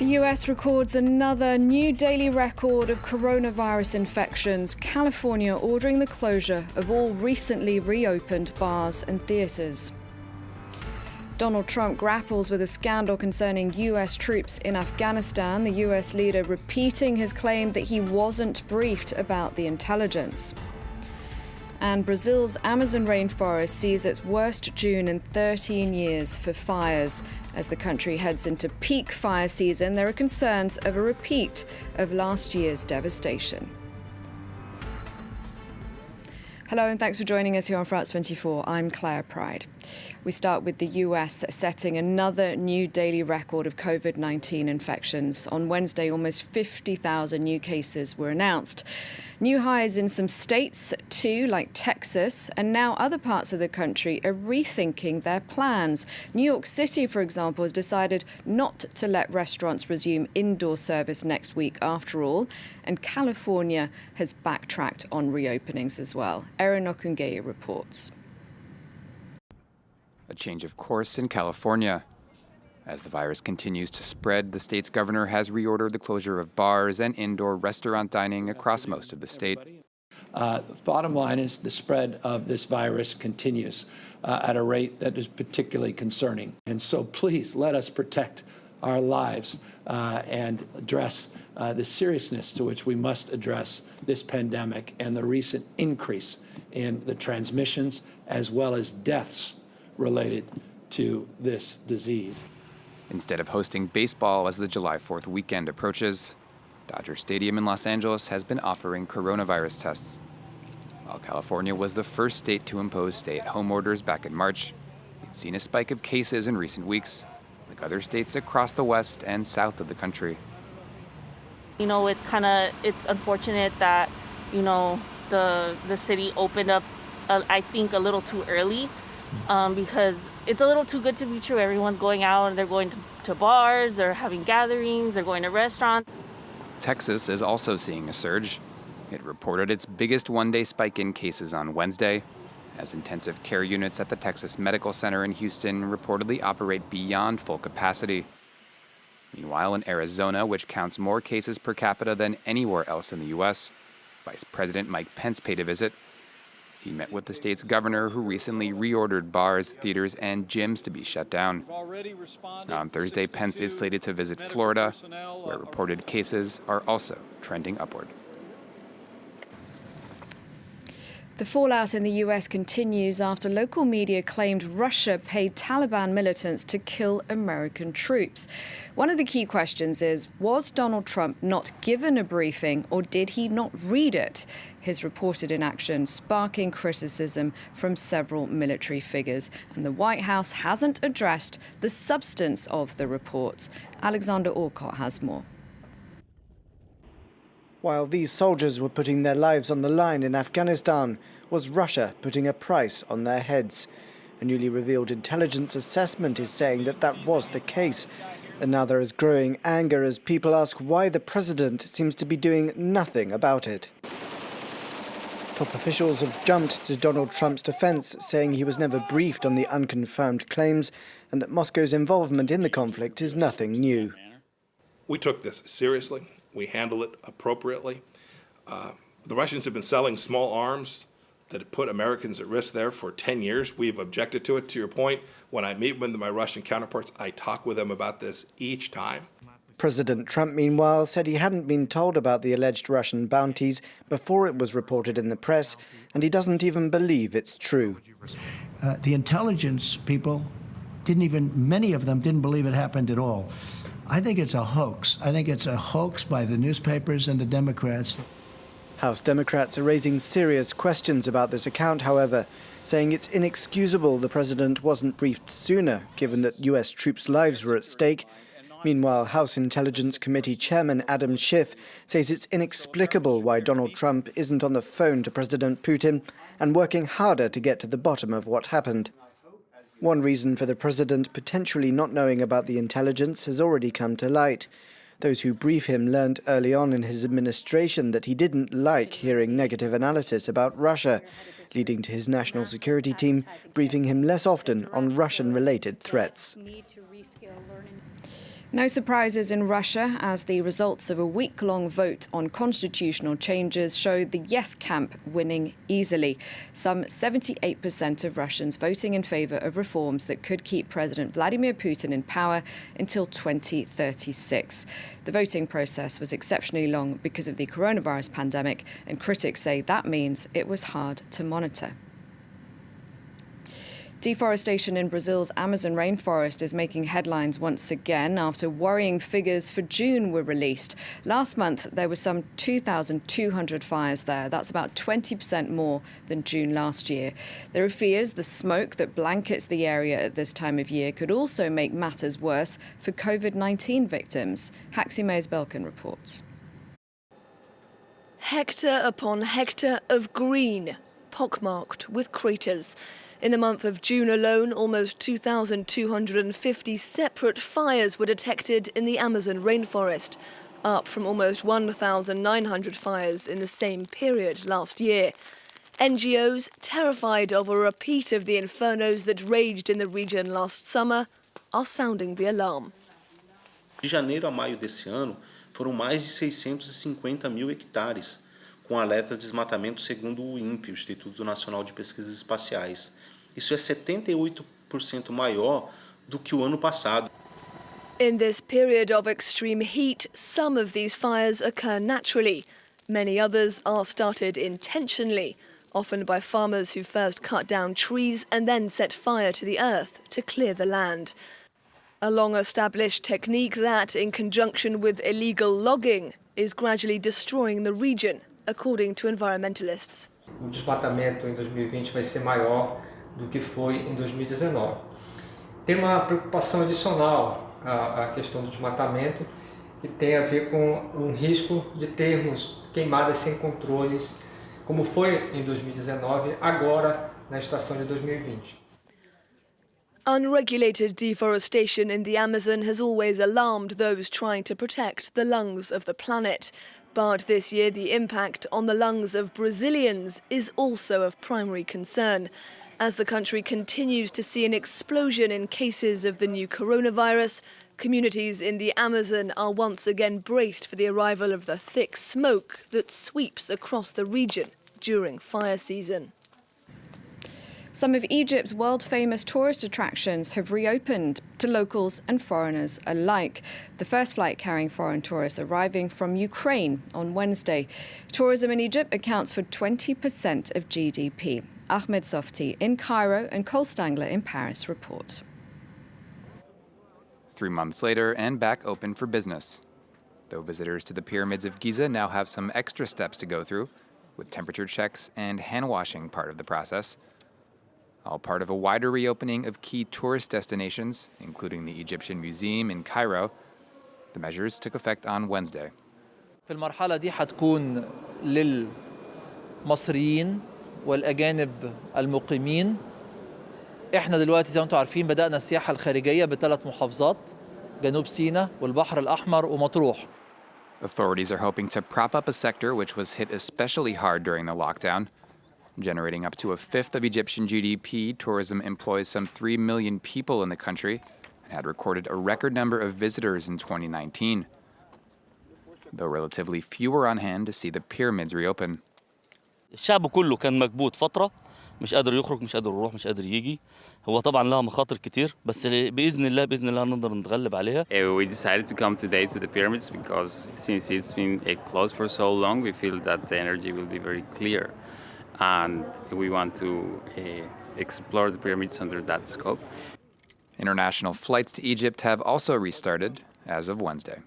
The US records another new daily record of coronavirus infections, California ordering the closure of all recently reopened bars and theaters. Donald Trump grapples with a scandal concerning US troops in Afghanistan, the US leader repeating his claim that he wasn't briefed about the intelligence. And Brazil's Amazon rainforest sees its worst June in 13 years for fires. As the country heads into peak fire season, there are concerns of a repeat of last year's devastation. Hello and thanks for joining us here on France 24. I'm Claire Pride. We start with the US setting another new daily record of COVID-19 infections. On Wednesday, almost 50,000 new cases were announced. New highs in some states too, like Texas, and now other parts of the country are rethinking their plans. New York City, for example, has decided not to let restaurants resume indoor service next week after all, and California has backtracked on reopenings as well. Erin Okungeye reports. A change of course in California. As the virus continues to spread, the state's governor has reordered the closure of bars and indoor restaurant dining across most of the state. The bottom line is the spread of this virus continues at a rate that is particularly concerning. And so please let us protect our lives and address the seriousness to which we must address this pandemic and the recent increase in the transmissions as well as deaths related to this disease. Instead of hosting baseball as the July 4th weekend approaches, Dodger Stadium in Los Angeles has been offering coronavirus tests. While California was the first state to impose stay-at-home orders back in March, it's seen a spike of cases in recent weeks, like other states across the west and south of the country. You know, it's unfortunate that, the city opened up, I think, a little too early. Because it's a little too good to be true. Everyone's going out and they're going to bars, they're having gatherings, they're going to restaurants. Texas is also seeing a surge. It reported its biggest one-day spike in cases on Wednesday, as intensive care units at the Texas Medical Center in Houston reportedly operate beyond full capacity. Meanwhile, in Arizona, which counts more cases per capita than anywhere else in the U.S., Vice President Mike Pence paid a visit. He met with the state's governor, who recently reordered bars, theaters, and gyms to be shut down. On Thursday, Pence is slated to visit Florida, where reported cases are also trending upward. The fallout in the US continues after local media claimed Russia paid Taliban militants to kill American troops. One of the key questions is, was Donald Trump not given a briefing or did he not read it? His reported inaction sparking criticism from several military figures. And the White House hasn't addressed the substance of the reports. Alexander Orcott has more. While these soldiers were putting their lives on the line in Afghanistan, was Russia putting a price on their heads? A newly revealed intelligence assessment is saying that that was the case. And now there is growing anger as people ask why the president seems to be doing nothing about it. Top officials have jumped to Donald Trump's defense, saying he was never briefed on the unconfirmed claims and that Moscow's involvement in the conflict is nothing new. We took this seriously. We handle it appropriately. The Russians have been selling small arms that put Americans at risk there for 10 years. We've objected to it. To your point, when I meet with my Russian counterparts, I talk with them about this each time. President Trump, meanwhile, said he hadn't been told about the alleged Russian bounties before it was reported in the press, and he doesn't even believe it's true. The intelligence people many of them didn't believe it happened at all. I think it's a hoax. I think it's a hoax by the newspapers and the Democrats. House Democrats are raising serious questions about this account, however, saying it's inexcusable the president wasn't briefed sooner, given that US troops' lives were at stake. Meanwhile, House Intelligence Committee Chairman Adam Schiff says it's inexplicable why Donald Trump isn't on the phone to President Putin and working harder to get to the bottom of what happened. One reason for the president potentially not knowing about the intelligence has already come to light. Those who brief him learned early on in his administration that he didn't like hearing negative analysis about Russia, leading to his national security team briefing him less often on Russian-related threats. No surprises in Russia, as the results of a week-long vote on constitutional changes showed the yes camp winning easily. Some 78% of Russians voting in favour of reforms that could keep President Vladimir Putin in power until 2036. The voting process was exceptionally long because of the coronavirus pandemic, and critics say that means it was hard to monitor. Deforestation in Brazil's Amazon rainforest is making headlines once again after worrying figures for June were released. Last month, there were some 2,200 fires there. That's about 20% more than June last year. There are fears the smoke that blankets the area at this time of year could also make matters worse for COVID-19 victims. Haximeus Belkin reports. Hectare upon hectare of green, pockmarked with craters. In the month of June alone, almost 2,250 separate fires were detected in the Amazon rainforest, up from almost 1,900 fires in the same period last year. NGOs, terrified of a repeat of the infernos that raged in the region last summer, are sounding the alarm. De janeiro a maio desse ano, foram mais de 650 mil hectares, com alerta de desmatamento segundo o INPE, o Instituto Nacional de Pesquisas Espaciais. Isso é 78% maior do que o ano passado. In this period of extreme heat, some of these fires occur naturally. Many others are started intentionally, often by farmers who first cut down trees and then set fire to the earth to clear the land. A long-established technique that, in conjunction with illegal logging, is gradually destroying the region, according to environmentalists. O desmatamento em 2020 vai ser maior do que foi em 2019. Tem uma preocupação adicional à questão do desmatamento, que tem a ver com risco de termos queimadas sem controles, como foi em 2019, agora na estação de 2020. Unregulated deforestation in the Amazon has always alarmed those trying to protect the lungs of the planet. But this year, the impact on the lungs of Brazilians is also of primary concern, as the country continues to see an explosion in cases of the new coronavirus. Communities in the Amazon are once again braced for the arrival of the thick smoke that sweeps across the region during fire season. Some of Egypt's world-famous tourist attractions have reopened to locals and foreigners alike. The first flight carrying foreign tourists arriving from Ukraine on Wednesday. Tourism in Egypt accounts for 20% of GDP. Ahmed Softi in Cairo and Cole Stangler in Paris report. 3 months later, and back open for business. Though visitors to the pyramids of Giza now have some extra steps to go through, with temperature checks and hand washing part of the process. All part of a wider reopening of key tourist destinations, including the Egyptian Museum in Cairo. The measures took effect on Wednesday. في المرحلة دي حتكون للمصريين والأجانب المقيمين. احنا دلوقتي زي ما انتم عارفين بدأنا السياحة الخارجية ب3 محافظات، جنوب سيناء والبحر الأحمر ومطروح. Authorities are hoping to prop up a sector which was hit especially hard during the lockdown. Generating up to a fifth of Egyptian GDP, tourism employs some 3 million people in the country and had recorded a record number of visitors in 2019. Though relatively few were on hand to see the pyramids reopen. الشعب كله كان مكبوت فترة، مش قادر يخرج، مش قادر يروح، مش قادر يجي. هو طبعا لها مخاطر كتير، بس بإذن الله نقدر نتغلب عليها. We decided to come today to the pyramids because since it's been closed for so long, we feel that the energy will be very clear. And we want to explore the pyramids under that scope. International flights to Egypt have also restarted as of Wednesday.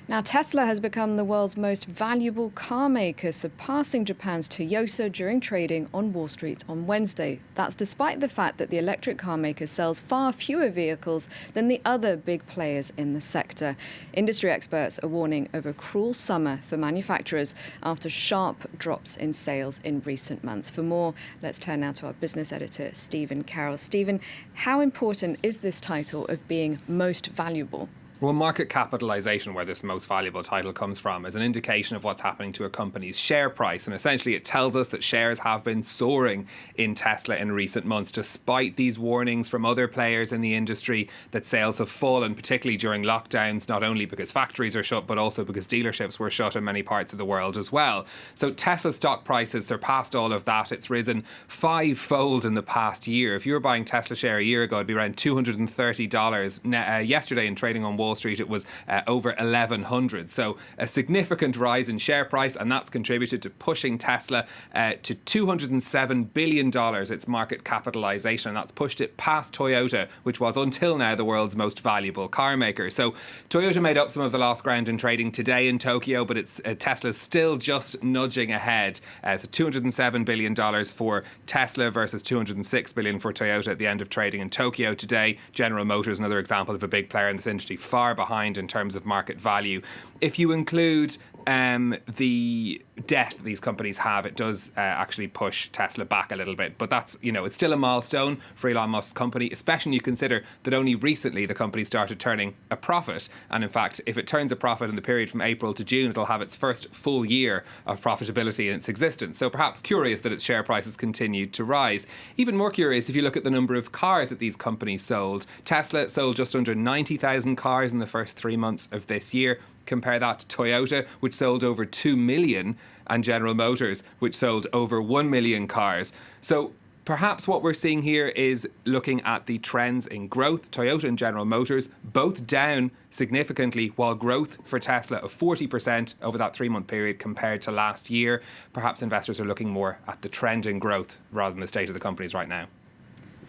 Now, Tesla has become the world's most valuable car maker, surpassing Japan's Toyota during trading on Wall Street on Wednesday. That's despite the fact that the electric car maker sells far fewer vehicles than the other big players in the sector. Industry experts are warning of a cruel summer for manufacturers after sharp drops in sales in recent months. For more, let's turn now to our business editor, Stephen Carroll. Stephen, how important is this title of being most valuable? Well, market capitalization, where this most valuable title comes from, is an indication of what's happening to a company's share price. And essentially, it tells us that shares have been soaring in Tesla in recent months, despite these warnings from other players in the industry that sales have fallen, particularly during lockdowns, not only because factories are shut, but also because dealerships were shut in many parts of the world as well. So Tesla stock price has surpassed all of that. It's risen fivefold in the past year. If you were buying Tesla share a year ago, it'd be around $230. Yesterday in trading on Wall Street, it was over 1,100. So a significant rise in share price, and that's contributed to pushing Tesla to $207 billion, its market capitalization. And that's pushed it past Toyota, which was until now the world's most valuable car maker. So Toyota made up some of the lost ground in trading today in Tokyo, but it's Tesla's still just nudging ahead. So $207 billion for Tesla versus $206 billion for Toyota at the end of trading in Tokyo today. General Motors, another example of a big player in this industry, far behind in terms of market value. If you include the debt that these companies have, it does actually push Tesla back a little bit. But that's, it's still a milestone for Elon Musk's company, especially when you consider that only recently the company started turning a profit. And in fact, if it turns a profit in the period from April to June, it'll have its first full year of profitability in its existence. So perhaps curious that its share prices continued to rise. Even more curious if you look at the number of cars that these companies sold. Tesla sold just under 90,000 cars in the first 3 months of this year. Compare that to Toyota, which sold over 2 million, and General Motors, which sold over 1 million cars. So perhaps what we're seeing here is looking at the trends in growth. Toyota and General Motors both down significantly, while growth for Tesla of 40% over that 3-month period compared to last year. Perhaps investors are looking more at the trend in growth rather than the state of the companies right now.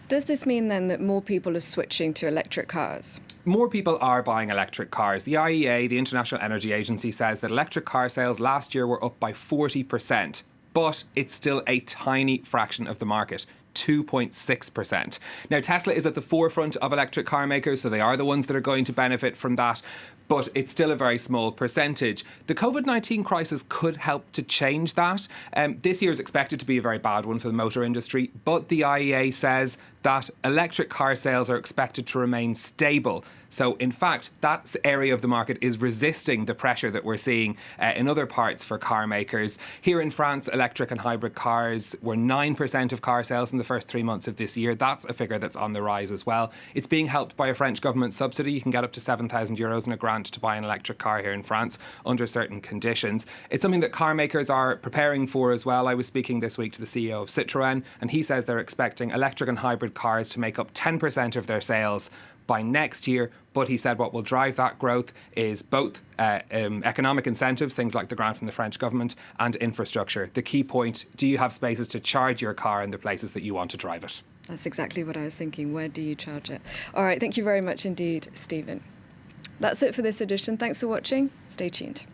Does this mean then that more people are switching to electric cars? More people are buying electric cars. The IEA, the International Energy Agency, says that electric car sales last year were up by 40%, but it's still a tiny fraction of the market. 2.6%. Now, Tesla is at the forefront of electric car makers, so they are the ones that are going to benefit from that, but it's still a very small percentage. The COVID-19 crisis could help to change that. This year is expected to be a very bad one for the motor industry, but the IEA says that electric car sales are expected to remain stable. So, in fact, that area of the market is resisting the pressure that we're seeing in other parts for car makers. Here in France, electric and hybrid cars were 9% of car sales in the first 3 months of this year. That's a figure that's on the rise as well. It's being helped by a French government subsidy. You can get up to €7,000 in a grant to buy an electric car here in France under certain conditions. It's something that car makers are preparing for as well. I was speaking this week to the CEO of Citroën, and he says they're expecting electric and hybrid cars to make up 10% of their sales by next year. But he said what will drive that growth is both economic incentives, things like the grant from the French government, and infrastructure. The key point, do you have spaces to charge your car in the places that you want to drive it? That's exactly what I was thinking. Where do you charge it? All right, thank you very much indeed, Stephen. That's it for this edition. Thanks for watching. Stay tuned.